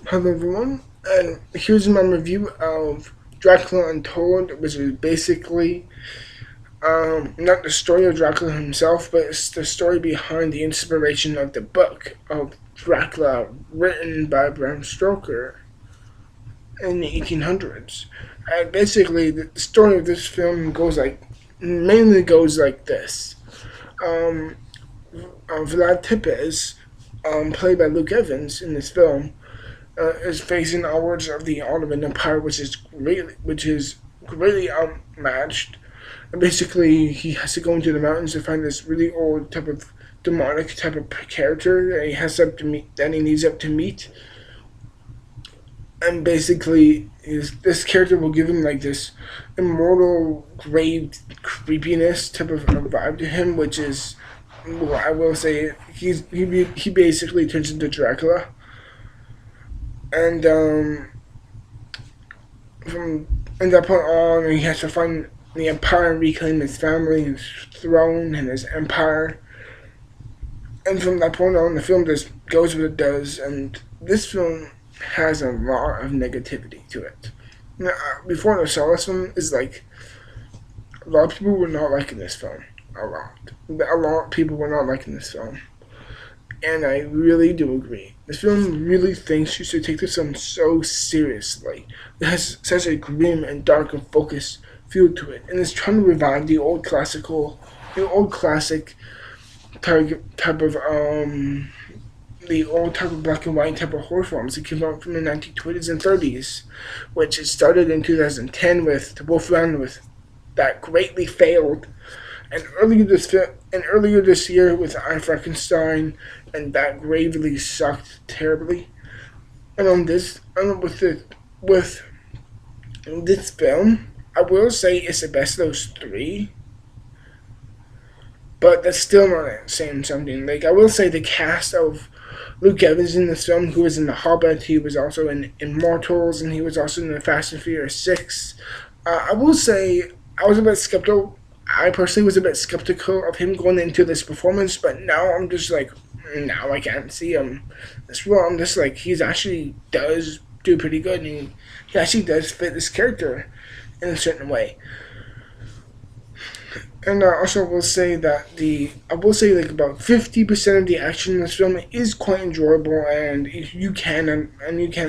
Hello everyone, and here's my review of Dracula Untold, which is basically not the story of Dracula himself, but it's the story behind the inspiration of the book of Dracula written by Bram Stoker in the 1800s. And basically, the story of this film mainly goes like this. Um, Vlad Tepes, played by Luke Evans in this film, is facing onwards of the Ottoman Empire, which is greatly outmatched. And basically, he has to go into the mountains to find this really old type of demonic type of character that he has up to meet, that he needs up to meet. And basically, this character will give him like this immortal, grave creepiness type of vibe to him, which is, well, I will say, he basically turns into Dracula. And from that point on, he has to find the empire and reclaim his family, his throne, and his empire. And from that point on, the film just goes what it does. And this film has a lot of negativity to it. Now, before I saw this film, is like a lot of people were not liking this film. A lot of people were not liking this film. And I really do agree. This film really thinks you should take this film so seriously. It has such a grim and dark and focused feel to it, and it's trying to revive the old classic type of the old type of black and white type of horror films that came out from the 1920s and 30s, which it started in 2010 with The Wolfman, with that greatly failed, and earlier this year with I Frankenstein, and that gravely sucked terribly. And on this, and with this film, I will say it's the best of those three, but that's still not saying something. Like, I will say the cast of Luke Evans in this film, who was in The Hobbit, he was also in Immortals, and he was also in the Fast and Furious 6. I will say I was a bit skeptical. I personally was a bit skeptical of him going into this performance, but now I'm just like, now I can't see him. This role, I'm just like, he's actually does do pretty good, and he actually does fit this character in a certain way. And I also will say that I will say like about 50% of the action in this film is quite enjoyable, and you can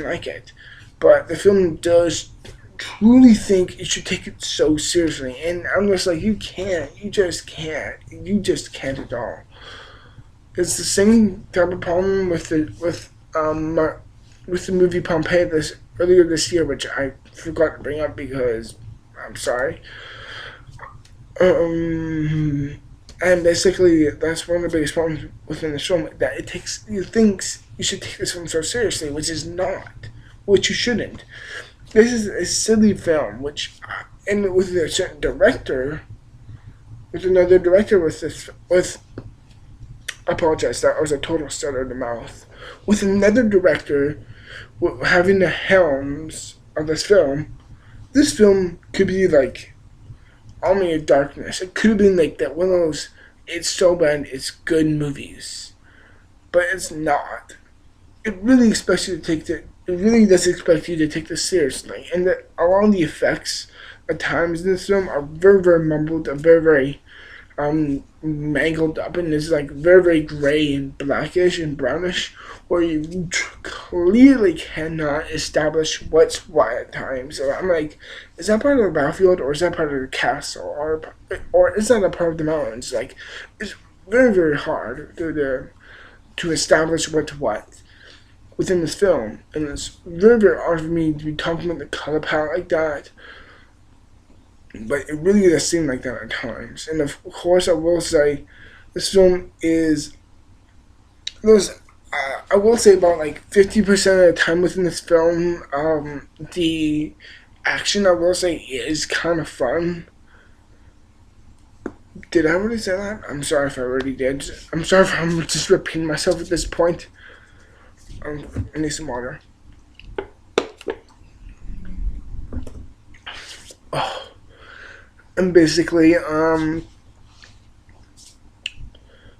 like it. But the film does truly think you should take it so seriously, and I'm just like, you just can't at all. It's the same type of problem with the movie Pompeii earlier this year, which I forgot to bring up because I'm sorry. And basically, that's one of the biggest problems within the film, that you thinks you should take this film so seriously, which you shouldn't. This is a silly film, and with a certain director, with another director I apologize, that was a total stutter in the mouth. With another director having the helms of this film could be like Army of Darkness. It could have been like that one of those it's so bad it's good movies. But it's not. It really does expect you to take this seriously. And that a lot of the effects at times in this film are very, very mumbled and very, very mangled up, and it's like very, very gray and blackish and brownish, where you clearly cannot establish what's what at times. So I'm like, is that part of the battlefield, or is that part of the castle, or is that a part of the mountains? Like, it's very, very hard to establish what's what within this film, and it's very, very hard for me to be talking about the color palette like that. But it really does seem like that at times. And of course, I will say, this film is. I will say about like 50% of the time within this film, the action, I will say, is kind of fun. Did I already say that? I'm sorry if I already did. I'm sorry if I'm just repeating myself at this point. I need some water. And basically,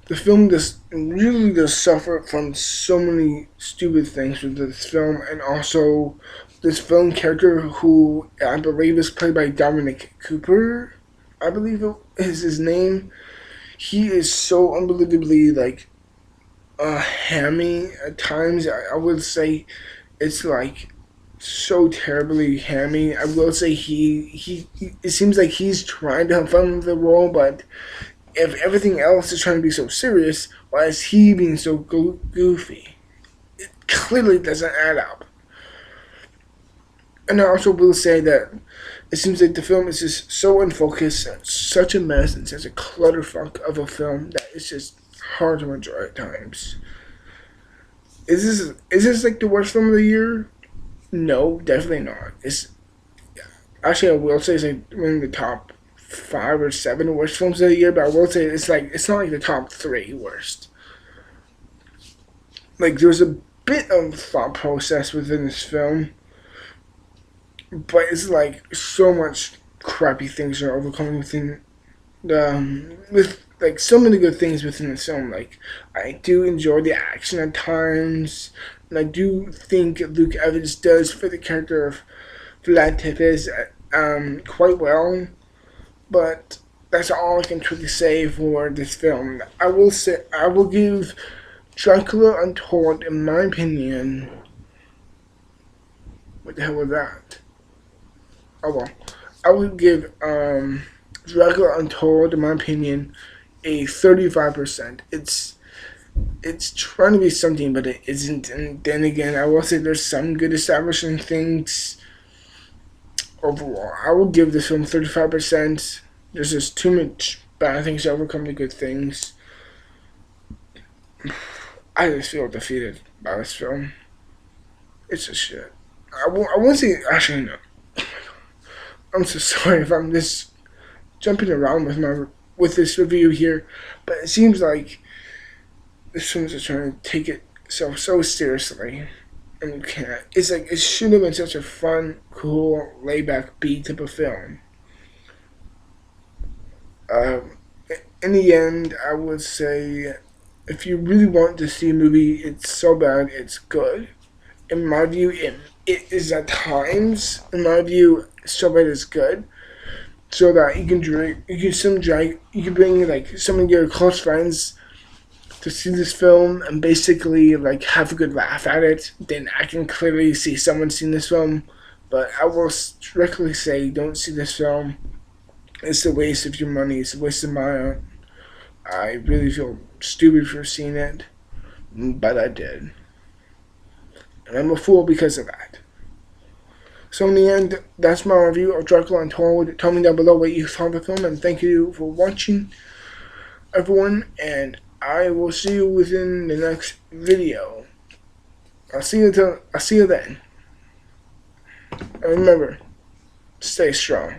the film just really does suffer from so many stupid things with this film, and also this film character who I believe is played by Dominic Cooper, I believe it is his name. He is so unbelievably like hammy at times. I would say it's like so terribly hammy. I will say he it seems like he's trying to have fun with the role, but if everything else is trying to be so serious, why is he being so goofy? It clearly doesn't add up. And I also will say that it seems like the film is just so unfocused and such a mess and such a clutterfuck of a film that it's just hard to enjoy at times. Is this like the worst film of the year? No, definitely not. It's actually, I will say it's like one of the top 5 or 7 worst films of the year, but I will say it's not like the top 3 worst. Like there's a bit of thought process within this film, but it's like so much crappy things are overcoming within with like so many good things within the film. Like I do enjoy the action at times, and I do think Luke Evans does fit the character of Vlad Tepes quite well. But that's all I can truly say for this film. I will give Dracula Untold, in my opinion. What the hell was that? Oh well, I would give Dracula Untold, in my opinion, a 35%. It's trying to be something, but it isn't. And then again, I will say there's some good establishing things. Overall, I will give this film 35%. There's just too much bad things to overcome the good things. I just feel defeated by this film. It's just shit. I won't say, actually no. I'm so sorry if I'm just jumping around with this review here, but it seems like this film is just trying to take itself so seriously, and you can't. It's like it should have been such a fun, cool, laid-back, B type of film. In the end, I would say if you really want to see a movie, it's so bad, it's good. In my view, it is at times. In my view, so bad it's good. So that you can you can bring like some of your close friends to see this film and basically like have a good laugh at it. Then I can clearly see someone seeing this film, but I will strictly say don't see this film. It's a waste of your money. It's a waste of mine. I really feel stupid for seeing it, but I did. And I'm a fool because of that. So in the end, that's my review of Dracula Untold. Tell me down below what you thought of the film, and thank you for watching, everyone, and I will see you within the next video. I'll see you then. And remember, stay strong.